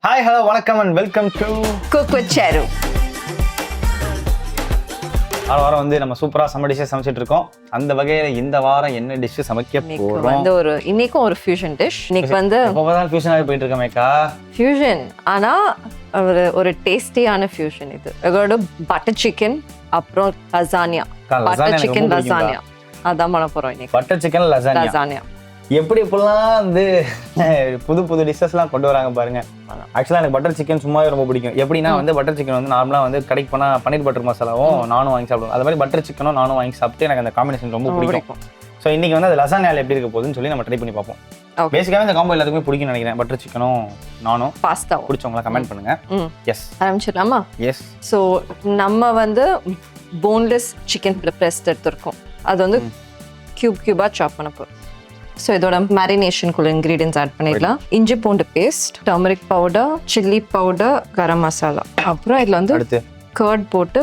Hi hello வணக்கம் and welcome to cook with Cheru. வாரம் வந்து நம்ம சூப்பரா சம்ம டிஷ்ஷஸ் சமைச்சிட்டு இருக்கோம். அந்த வகையில இந்த வாரம் என்ன டிஷ் சமைக்க போறோம்? வந்து இன்னைக்கும் ஒரு ஃபியூஷன் டிஷ். இன்னைக்கு வந்து எப்போதான் ஃபியூஷன் ஆகி போயிட்டு இருக்கமேக்கா. ஃபியூஷன் ஆனா ஒரு டேஸ்டியான ஃபியூஷன் இது. இதோட பட்டர் சிக்கன் அப்புறம் லசானியா. பட்டர் சிக்கன் லசானியா அதான் பண்ண போறோம் இன்னைக்கு. பட்டர் சிக்கன் லசானியா எப்படிலாம் வந்து புது புது டிஷ்ஷஸ்லாம் கொண்டு வராங்க பாருங்க. ஆக்சுவலாக எனக்கு பட்டர் சிக்கன் சும்மாவே ரொம்ப பிடிக்கும். எப்படின்னா வந்து பட்டர் சிக்கன் வந்து நார்மலாக வந்து கடைக்கு போனால் பன்னீர் பட்டர் மசாலாவும் நானும் வாங்கி சாப்பிடுவோம். அது மாதிரி பட்டர் சிக்கனும் நானும் வாங்கி சாப்பிட்டு எனக்கு அந்த காம்பினேஷன் ரொம்ப பிடிக்கும். ஸோ இன்னைக்கு வந்து அது லசானியால எப்படி இருக்க போகுதுன்னு சொல்லி நம்ம ட்ரை பண்ணி பார்ப்போம். பேசிக்காவே இந்த காம்போ எல்லாத்துக்குமே பிடிக்கும்னு நினைக்கிறேன். பட்டர் சிக்கனும் நானும் பாஸ்தா பிடிச்சவங்களா கமெண்ட் பண்ணுங்க. எஸ் ஆரம்பிச்சிடலாமா? எஸ். ஸோ நம்ம வந்து போன்லெஸ் சிக்கன் பிரஸ்ட் எடுத்துருக்கோம். அது வந்து கியூபாக சாப் பண்ண போகிறோம். ஸோ இதோட மேரினேஷனுக்குள்ள இன்க்ரீடியன்ஸ் ஆட் பண்ணிடலாம். இஞ்சி பூண்டு paste, turmeric powder, chilli powder, garam masala, அப்புறம் இதில் வந்து கர்ட் போட்டு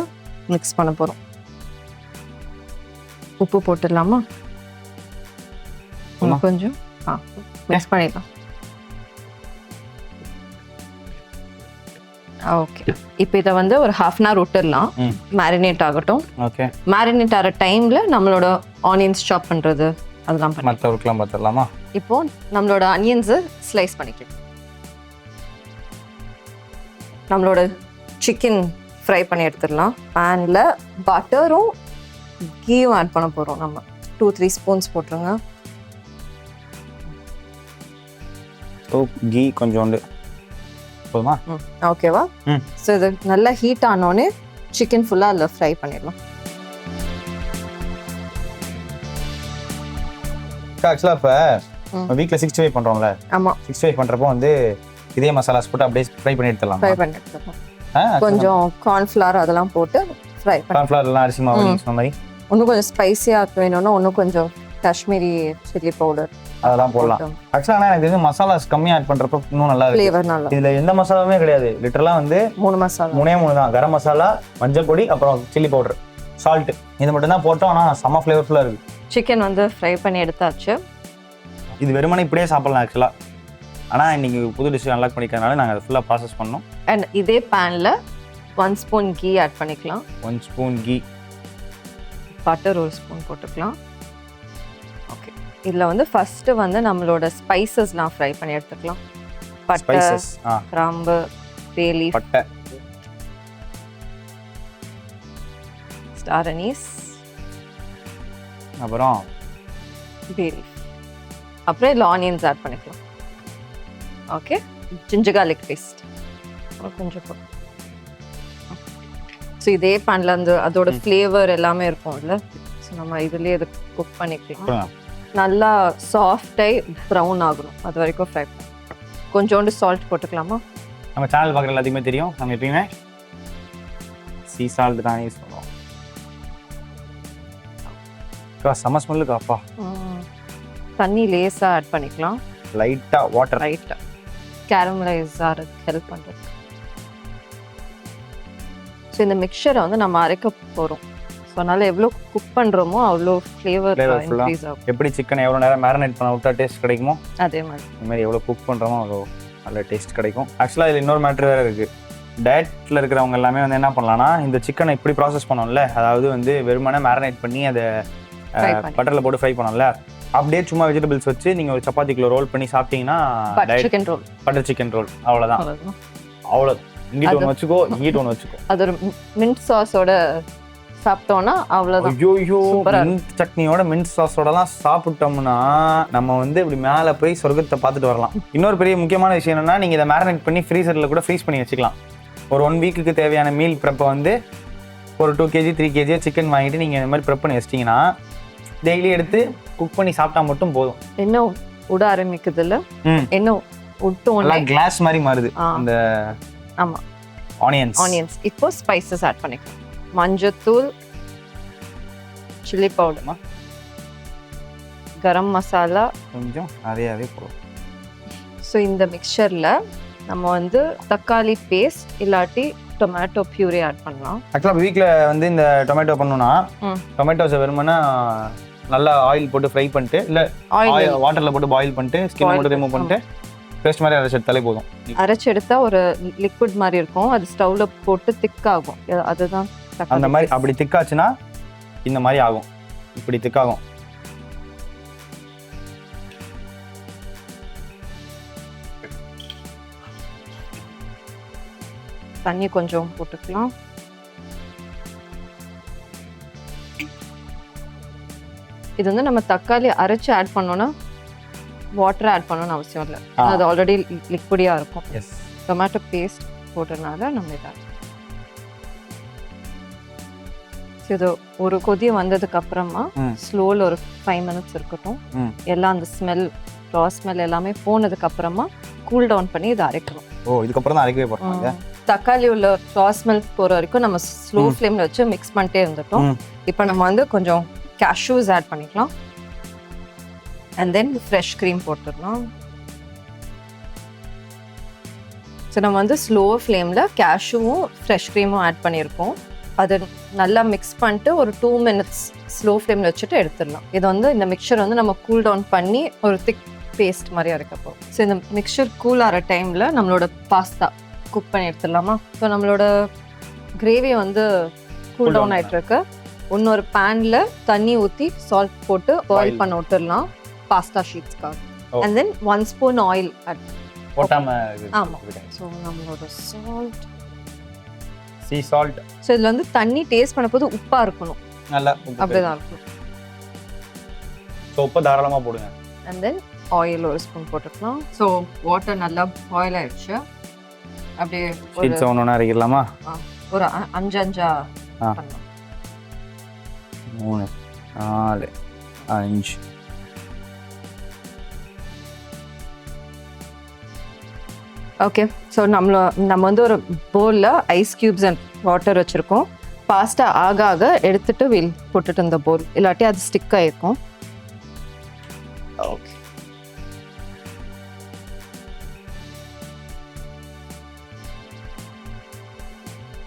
மிக்ஸ் பண்ண போகிறோம். உப்பு போட்டுடலாமா? கொஞ்சம் மிக்ஸ் பண்ணிடலாம். ஓகே, இப்போ இதை வந்து ஒரு ஹாஃப் அன் ஹவர் விட்டுடலாம், மேரினேட் ஆகட்டும். ஓகே, மேரினேட் ஆகிற டைமில் நம்மளோட ஆனியன்ஸ் சாப் பண்ணுறது அதெல்லாம் மற்றவருக்குலாம் பார்த்துடலாமா? இப்போ நம்மளோட அனியன்ஸை ஸ்லைஸ் பண்ணிக்கலாம். நம்மளோட சிக்கன் ஃப்ரை பண்ணி எடுத்துடலாம். பேனில் பட்டரும் கீயும் ஆட் பண்ண போகிறோம். நம்ம 2-3 ஸ்பூன்ஸ் போட்டுருங்க. கீ கொஞ்சோண்டு போதுமா? ஓகேவா? ஸோ இது நல்லா ஹீட் ஆனோடனே சிக்கன் ஃபுல்லாக அதில் ஃப்ரை பண்ணிடலாம். ஆக்சுவலாக இப்போ வீட்டில் 65 பண்ணுறோம்ல. ஆமாம், 65 பண்ணுறப்போ வந்து இதே மசாலாஸ் போட்டு அப்படியே ஃப்ரை பண்ணி எடுத்துடலாம். ஃப்ரை பண்ணி எடுத்துடலாம். கொஞ்சம் கார்ன்ஃப்ளவர் அதெல்லாம் போட்டு ஃப்ரை பண்ணி. கார்ன்ஃப்ளவர் எல்லாம் அரிசி மாவு சொன்ன மாதிரி இன்னும் கொஞ்சம் ஸ்பைஸியாக வேணும்னா இன்னும் கொஞ்சம் காஷ்மீரி சில்லி பவுடர் அதெல்லாம் போடலாம். ஆக்சுவலாக எனக்கு தெரிஞ்சு மசாலாஸ் கம்மியாக ஆட் பண்ணுறப்ப இன்னும் நல்லா இருக்கு. ஃப்ளேவர் நல்லா. இதில் எந்த மசாலாவுமே கிடையாது. லிட்டரலாக வந்து 3 மசாலா, 3 தான். கரம் மசாலா, மஞ்சள் பொடி, அப்புறம் சில்லி பவுடர், சால்ட், இது மட்டும் தான் போட்டோம். ஆனால் செம்ம ஃப்ளேவர்ஃபுல்லாக இருக்குது. சிக்கன் வந்து ஃப்ரை பண்ணி எடுத்தாச்சு. இது வெறுமனே இப்படியே சாப்பிடலாம் ஆக்சுவலாக. ஆனால் இன்னைக்கு புது டிஷ் அன்லாக் பண்ணிக்கிறதுனால நாங்கள் அதை ஃபுல்லாக ப்ராசஸ் பண்ணோம். அண்ட் இதே பேனில் 1 ஸ்பூன் கீ ஆட் பண்ணிக்கலாம். 1 ஸ்பூன் கீ, பட்டர் 1 ஸ்பூன் போட்டுக்கலாம். ஓகே, இதில் வந்து ஃபஸ்ட்டு வந்து நம்மளோட ஸ்பைசஸ்லாம் ஃப்ரை பண்ணி எடுத்துக்கலாம். பட்டை, கிராம்பு, பே லீஃப், பட்டை, ஸ்டார் அனீஸ், அப்புறம் பே லீஃப், அப்புறம் இதில் ஆனியன்ஸ் ஆட் பண்ணிக்கலாம். ஓகே, ஜிஞ்சர் கார்லிக் பேஸ்ட் கொஞ்சம் போடும். ஸோ இதே பேனில் அந்த அதோட ஃப்ளேவர் எல்லாமே இருக்கும்ல. ஸோ நம்ம இதுலேயே இதை குக் பண்ணிக்கலாம். நல்லா சாஃப்டாகி ப்ரௌன் ஆகணும், அது வரைக்கும் ஃப்ரை பண்ணணும். கொஞ்சோண்டு சால்ட் போட்டுக்கலாமா? நம்ம சேனல் பார்க்குற எல்லாத்தையுமே தெரியும், நம்ம எப்பயுமே சீ சால்ட் தான் யூஸ் பண்ணுவோம். செம்ம ஸ்மெல்லுக்கு அப்பா. தண்ணி லேஸாக ஆட் பண்ணிக்கலாம். லைட்டாக வாட்டர், லைட்டாக கேரமலைஸ் ஆகிறதுக்கு ஹெல்ப் பண்ணுறது. ஸோ இந்த மிக்சரை வந்து நம்ம அரைக்க போகிறோம். ஸோ அதனால் எவ்வளோ குக் பண்ணுறோமோ அவ்வளோ ஃப்ளேவர் இன்க்ரீஸ் ஆகும். எப்படி சிக்கன் எவ்வளோ நேரம் மேரினேட் பண்ண விட்டா டேஸ்ட் கிடைக்குமோ அதே மாதிரி இதுமாதிரி எவ்வளோ குக் பண்ணுறோமோ அவ்வளோ நல்ல டேஸ்ட் கிடைக்கும். ஆக்சுவலாக இதில் இன்னொரு மேட்ரு வேறு இருக்குது. டயட்டில் இருக்கிறவங்க எல்லாமே வந்து என்ன பண்ணலாம்னா, இந்த சிக்கனை இப்படி ப்ராசஸ் பண்ணோம்ல, அதாவது வந்து வெறுமனே மேரினேட் பண்ணி அதை பட்டரில் போட்டு ஃப்ரை பண்ணோம்ல, அப்படியே சும்மா வெஜிடபிள்ஸ் வச்சு நீங்கள் ஒரு சப்பாத்திக்குள்ள ரோல் பண்ணி சாப்பிட்டீங்கன்னா பட்டர் சிக்கன் ரோல் அவ்வளோதான். அவ்வளோ இங்கிட்டு ஒன்று வச்சுக்கோ, இங்கிட்டு ஒன்று வச்சுக்கோ. அது ஒரு மின்ட் சாஸோட சாப்பிட்டோம்னா அவ்வளோதான். ஐயோ, மின்ட் சட்னியோட மின்ட் சாஸோடலாம் சாப்பிட்டோம்னா நம்ம வந்து இப்படி மேலே போய் சொர்க்கத்தை பார்த்துட்டு வரலாம். இன்னொரு பெரிய முக்கியமான விஷயம் என்னன்னா, நீங்கள் இதை மேரினேட் பண்ணி ஃப்ரீசரில் கூட ஃப்ரீஸ் பண்ணி வச்சுக்கலாம். ஒரு 1 வீக்குக்கு தேவையான மீல் ப்ரெப்பை வந்து ஒரு 2 kg 3 kg சிக்கன் வாங்கிட்டு நீங்கள் இந்த மாதிரி ப்ரெப் பண்ணி வச்சிட்டிங்கன்னா டெய்லி எடுத்து குக் பண்ணி சாப்பிட்டா மட்டும் போதும். என்ன உட ஆரம்பிக்குதுல்ல, என்ன விட்டோம் கிளாஸ் மாதிரி மாறுது அந்த. ஆமாம், ஆனியன்ஸ். இப்போ ஸ்பைசஸ் ஆட் பண்ணிக்கலாம். மஞ்சத்தூள், சில்லி பவுடர், கரம் மசாலா கொஞ்சம் நிறையாவே போடும். ஸோ இந்த மிக்சரில் நம்ம வந்து தக்காளி பேஸ்ட் இல்லாட்டி டொமேட்டோ பியூரி ஆட் பண்ணலாம். ஆக்சுவலாக வீட்டில் வந்து இந்த டொமேட்டோ பண்ணணும்னா டொமேட்டோஸை வெறுமனா நல்லா ஆயில் போட்டு ஃப்ரை பண்ணிட்டு, இல்லை வாட்டரில் போட்டு பாயில் பண்ணிட்டு, ஸ்கின் மட்டும் ரிமூவ் பண்ணிட்டு பேஸ்ட் மாதிரி அரைச்சு எடுத்தாலே போதும். அரைச்சு எடுத்தா ஒரு லிக்விட் மாதிரி இருக்கும், அது ஸ்டவ்ல போட்டு திக் ஆகும். அதுதான் அந்த மாதிரி. அப்படி திக்காச்சுன்னா இந்த மாதிரி ஆகும், இப்படி திக்காகும். தண்ணி கொஞ்சம் போட்டுக்கலாம். இது வந்து நம்ம தக்காளி அரைச்சு ஆட் பண்ணோம்னா வாட்டர் ஆட் பண்ணணும்னு அவசியம் இல்லை, அது ஆல்ரெடி லிக்விடியா இருக்கும். டொமேட்டோ பேஸ்ட் போட்டதுனால நம்ம இதை இது ஒரு கொதி வந்ததுக்கு அப்புறமா ஸ்லோல ஒரு 5 minutes இருக்கட்டும். எல்லாம் அந்த ஸ்மெல், ரா ஸ்மெல் எல்லாமே போனதுக்கு அப்புறமா கூல் டவுன் பண்ணி இதை அரைக்கணும். இதுக்கப்புறம் தான் அரைக்கவே போறாங்க. தக்காளி உள்ள ரா ஸ்மெல் போற வரைக்கும் நம்ம ஸ்லோ ஃப்ளேம்ல வச்சு மிக்ஸ் பண்ணிட்டே இருந்துட்டோம். இப்போ நம்ம வந்து கொஞ்சம் cashews ஆட் பண்ணிக்கலாம். அண்ட் தென் ஃப்ரெஷ் க்ரீம் போட்டுடலாம். ஸோ நம்ம வந்து ஸ்லோ ஃப்ளேமில் கேஷ்யூவும் ஃப்ரெஷ் க்ரீமும் ஆட் பண்ணியிருக்கோம். அது நல்லா மிக்ஸ் பண்ணிட்டு ஒரு 2 minutes ஸ்லோ ஃப்ளேமில் வச்சுட்டு எடுத்துடலாம். இது வந்து இந்த மிக்சர் வந்து நம்ம கூல் டவுன் பண்ணி ஒரு திக் பேஸ்ட் மாதிரி அரைக்கப்போம். ஸோ இந்த மிக்சர் கூல் ஆகிற டைமில் நம்மளோட பாஸ்தா குக் பண்ணி எடுத்துடலாமா? ஸோ நம்மளோட கிரேவி வந்து கூல் டவுன் ஆகிட்டு இருக்கு. இன்னொரு பேனில் தண்ணி ஊற்றி சால்ட் போட்டு பாயில் பண்ண விட்டுடலாம் பாஸ்தா ஷீட்ஸ்க்காக. And then 1 spoon oil add போட்டாம. ஆமாம். ஸோ நம்மளோட சால்ட், சீ சால்ட். ஸோ இதில் வந்து தண்ணி டேஸ்ட் பண்ண போது உப்பாக இருக்கணும், நல்லா அப்படிதான் இருக்கணும். ஸோ உப்பு தாராளமாக போடுங்க. அண்ட் தென் ஆயில் ஒரு ஸ்பூன் போட்டுக்கலாம். ஸோ வாட்டர் நல்லா பாயில் ஆயிடுச்சு. அப்படியே ஒன்று அரைக்கலாமா? ஒரு 5 பண்ணலாம். 3 4 5. ஓகே. ஸோ நம்ம வந்து ஒரு பவுலில் ஐஸ் க்யூப்ஸ் அண்ட் வாட்டர் வச்சுருக்கோம். பாஸ்தா ஆக ஆக எடுத்துட்டு போட்டுட்டு இந்த பவுல், இல்லாட்டி அது ஸ்டிக் ஆகிருக்கும். ஓகே.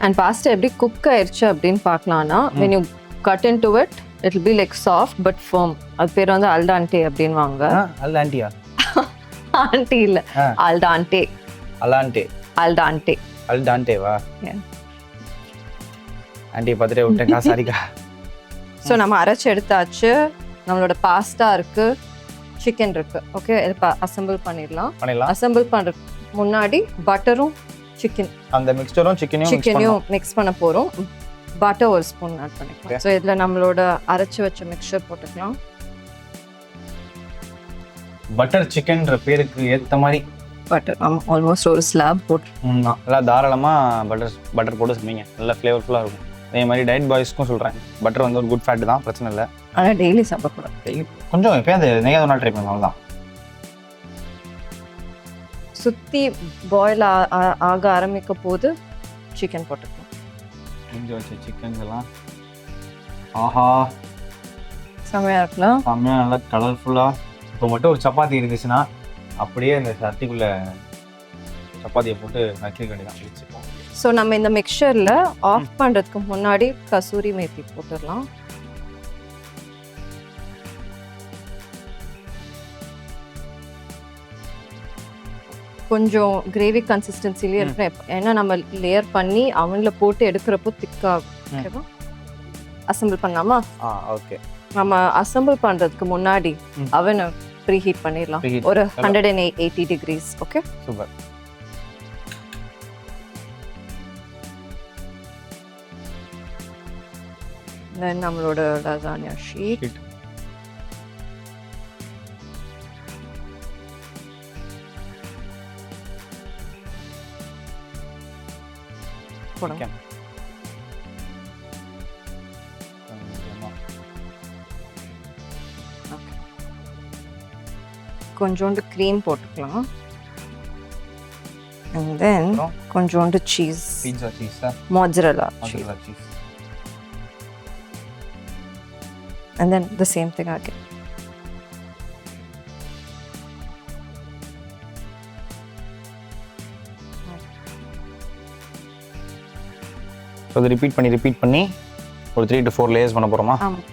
அண்ட் பாஸ்தா எப்படி குக் ஆயிடுச்சு அப்படின்னு பார்க்கலாம்னா, when you cut into it, it will be like soft but firm. அது பேர் வந்து அல்டான்டே அப்படின்வாங்க. அல்டான்டியா? ஆண்டி இல்ல, அல்டான்டே. அலான்டே. அல்டான்டே. அல்டான்டேவா? ஆண்டி பார்த்துட்டே விட்டேன், சாரிக்கா. ஸோ நம்ம அரைச்சி எடுத்தாச்சு. நம்மளோட பாஸ்தா இருக்கு, சிக்கன் இருக்கு. ஓகே, இப்போ அசம்பிள் பண்ணிடலாம். அசம்பிள் பண்ணுறதுக்கு முன்னாடி பட்டரும் சிக்கன், அந்த மிக்சரும் சிக்கனையும் மிக்ஸ் பண்ண போகிறோம். பட்டர் ஒரு ஸ்பூன் ஆட் பண்ணிக்கலாம். ஸோ இதில் நம்மளோட அரைச்சி வச்ச மிக்சர் போட்டுக்கலாம். பட்டர் சிக்கன்ற பேருக்கு ஏற்ற மாதிரி பட்டர் ஆல்மோஸ்ட் ஒரு ஸ்லாப் போட்டு நல்லா தாராளமாக பட்டர் போட்டு சொன்னீங்க, நல்லா ஃப்ளேவர்ஃபுல்லாக இருக்கும். அதே மாதிரி டயட் பாய்ஸ்க்கும் சொல்கிறேன், பட்டர் வந்து ஒரு குட் ஃபேட் தான், பிரச்சனை இல்லை. ஆனால் டெய்லி சாப்பிடக்கூடாது, டெய்லி கொஞ்சம் எப்போயாவது நெய்யாவது நாள் ட்ரை பண்ணலாம், அவ்வளோதான். சுற்றி பாயில் ஆக ஆரம்பிக்க போது சிக்கன் போட்டுக்கலாம். செஞ்சு வச்ச சிக்கன்ஸ் எல்லாம் ஆஹா செம்மையாக இருக்கலாம், செம்மையாக நல்லா கலர்ஃபுல்லாக. இப்போ மட்டும் ஒரு சப்பாத்தி இருந்துச்சுன்னா அப்படியே இந்த சட்டிக்குள்ளே சப்பாத்தியை போட்டு நக்கிக்க வேண்டியதான் வச்சுப்போம். ஸோ நம்ம இந்த மிக்சரில் ஆஃப் பண்ணுறதுக்கு முன்னாடி கசூரி மேத்தி போட்டுடலாம். கொஞ்சம் கிரேவி கன்சிஸ்டன்சிலேயே இருக்கணும், ஏன்னா நம்ம லேயர் பண்ணி அவனில் போட்டு எடுக்கிறப்போ திக்காகும். ஓகேவா? அசம்பிள் பண்ணலாமா? ஓகே. நம்ம அசம்பிள் பண்ணுறதுக்கு முன்னாடி அவனை ப்ரீ ஹீட் பண்ணிடலாம், ஒரு 180 degrees. Okay, super. தென் நம்மளோட லசானியா ஷீட் போடுங்க. கொஞ்சோண்டு க்ரீம் போட்டுக்கலாம். and then கொஞ்சோண்டு cheese, pizza cheese, mozzarella cheese, and then the same thing again. So அது ரிப்பீட் பண்ணி ஒரு 3 to 4 லேயர்ஸ் பண்ண போகிறோமா? ஆமாம்.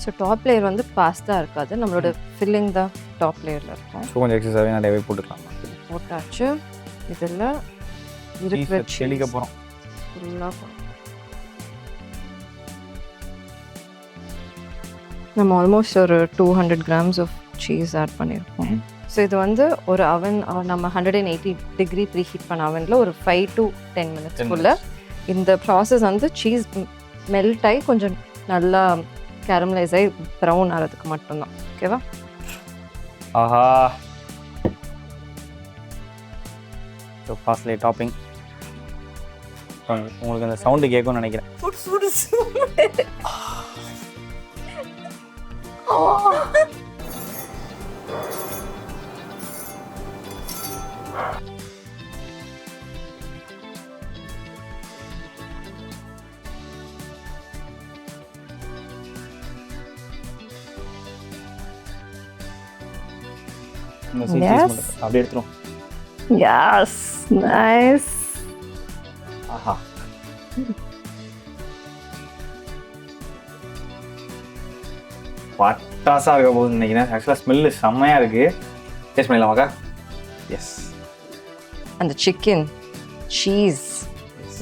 ஸோ டாப் லேயர் வந்து பாஸ்தா இருக்காது, நம்மளோட ஃபில்லிங் தான் டாப் லேயரில் இருக்கும். ஸோ கொஞ்சம் எக்ஸஸாகவே நிறையவே போட்டுக்கலாம். போட்டாச்சு. இதில் இருக்கிற செடிக்க போகிறோம் ஃபுல்லாக. நம்ம ஆல்மோஸ்ட் ஒரு 200 grams ஆஃப் சீஸ் ஆட் பண்ணியிருக்கோம். ஸோ இது வந்து ஒரு அவன் நம்ம 180 டிகிரி ப்ரீ ஹீட் பண்ண அவனில் ஒரு 5 to 10 minutesக்குள்ள இந்த ப்ராசஸ் வந்து சீஸ் மெல்ட் ஆகி கொஞ்சம் நல்லா கேரமலைஸ் ஆகி ப்ரௌன் ஆகிறதுக்கு மட்டும்தான். ஓகேவா? ஆஹா. So fastly topping. உங்களுக்கு அந்த சவுண்டு கேட்கும்னு நினைக்கிறேன். அப்படியே எடுத்துரும். Yes, nice. ஆஹா. பட்டாசா இருக்க போகுது நினைக்கிறேன். ஆக்சுவலாக ஸ்மெல்லு செம்மையாக இருக்கு. டேஸ்ட் பண்ணிடலாமாக்கா? எஸ். அந்த chicken cheese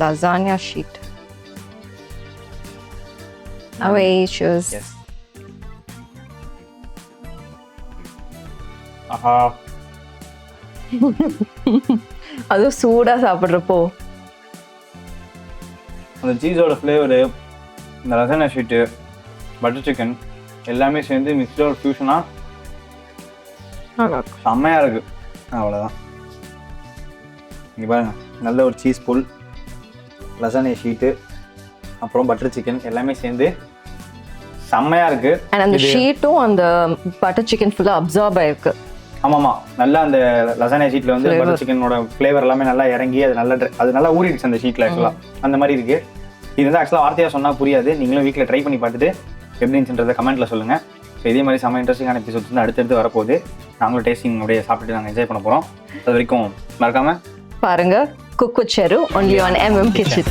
lasagna sheet. Away, cheers. Yes. ஆஹா. அதுவும் சூடாக சாப்பிட்றப்போ அந்த சீஸோட ஃப்ளேவரு, இந்த லசானியா ஷீட்டு, பட்டர் சிக்கன் எல்லாமே சேர்ந்து மிக்ஸ்டோட ஃபியூஷனாக செம்மையாக இருக்குது. அவ்வளோதான். இங்கே பாருங்க, நல்ல ஒரு சீஸ் புல், லசானியா ஷீட்டு, அப்புறம் பட்டர் சிக்கன் எல்லாமே சேர்ந்து செம்மையாக இருக்குது. அண்ட் அந்த ஷீட்டும் அந்த பட்டர் சிக்கன் ஃபுல்லாக அப்சார்ப் ஆயிருக்கு. ஆமாம்மா, நல்லா அந்த லசானியா ஷீட்டில் வந்து பட்டர் சிக்கனோட ஃப்ளேவர் எல்லாமே நல்லா இறங்கி அது நல்லா ஊறிடுச்சு அந்த ஷீட்டில். ஆக்சுவலாக அந்த மாதிரி இருக்குது. இது வந்து ஆக்சுவலாக வார்த்தையாக சொன்னால் புரியாது. நீங்களும் வீட்டில் ட்ரை பண்ணி பார்த்துட்டு எப்படி இருந்துச்சுன்றதை கமெண்ட்டில் சொல்லுங்கள். ஸோ இதே மாதிரி செம்ம இன்ட்ரெஸ்டிங்கான எபிசோட்ஸ் வந்து அடுத்தடுத்து வரப்போகுது. நாங்களும் டேஸ்டிங் அப்படியே சாப்பிட்டுட்டு நாங்கள் என்ஜாய் பண்ண போகிறோம். அது வரைக்கும் மறக்காமல் பாருங்க, cook with Cheru only on MM Kitchen.